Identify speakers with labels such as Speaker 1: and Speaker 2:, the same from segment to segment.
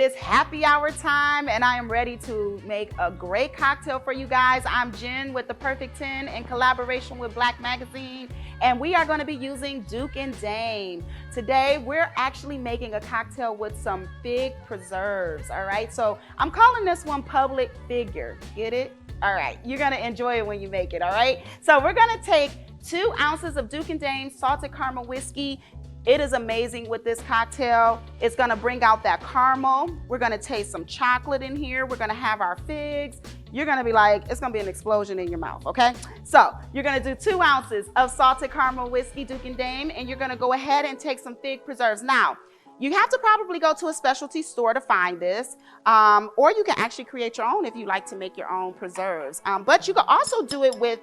Speaker 1: is happy hour time, and I am ready to make a great cocktail for you guys. I'm Jen with the Perfect 10 in collaboration with BLAC Magazine, and we are going to be using Duke and Dame. Today, we're actually making a cocktail with some fig preserves, all right? So I'm calling this one Public Figure. Get it? All right, you're going to enjoy it when you make it, all right? So we're going to take 2 ounces of Duke and Dame salted caramel whiskey. It is amazing with this cocktail. It's gonna bring out that caramel. We're gonna taste some chocolate in here. We're gonna have our figs. You're gonna be like, it's gonna be an explosion in your mouth, okay? So you're gonna do 2 ounces of salted caramel whiskey, Duke and Dame, and you're gonna go ahead and take some fig preserves. Now, you have to probably go to a specialty store to find this, or you can actually create your own if you like to make your own preserves. But you can also do it with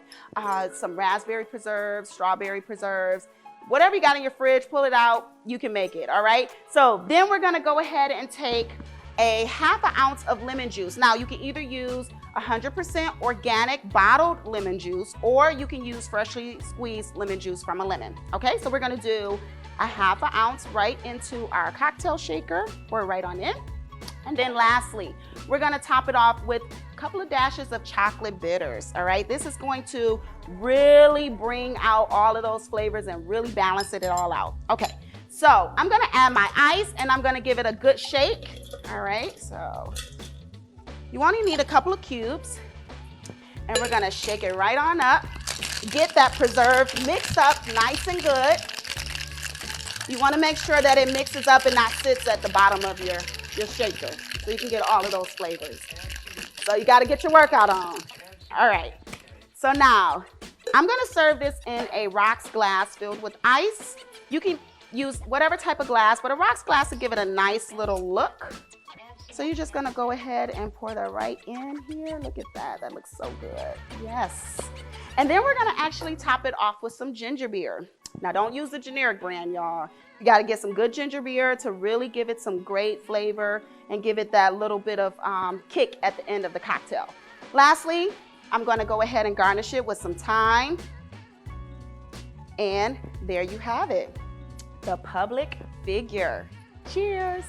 Speaker 1: some raspberry preserves, strawberry preserves, whatever you got in your fridge, pull it out, you can make it, all right? So then we're gonna go ahead and take a ½ ounce of lemon juice. Now you can either use 100% organic bottled lemon juice, or you can use freshly squeezed lemon juice from a lemon, okay? So we're gonna do a ½ ounce right into our cocktail shaker, pour it right on in. And then lastly, we're gonna top it off with a couple of dashes of chocolate bitters, all right? This is going to really bring out all of those flavors and really balance it all out. Okay, so I'm gonna add my ice and I'm gonna give it a good shake, all right? So you only need a couple of cubes, and we're gonna shake it right on up. Get that preserve mixed up nice and good. You wanna make sure that it mixes up and not sits at the bottom of your shaker, so you can get all of those flavors. So you gotta get your workout on. All right, so now I'm gonna serve this in a rocks glass filled with ice. You can use whatever type of glass, but a rocks glass will give it a nice little look. So you're just gonna go ahead and pour that right in here. Look at that, that looks so good, yes. And then we're gonna actually top it off with some ginger beer. Now don't use the generic brand, y'all. You gotta get some good ginger beer to really give it some great flavor and give it that little bit of kick at the end of the cocktail. Lastly, I'm gonna go ahead and garnish it with some thyme. And there you have it, the Public Figure. Cheers.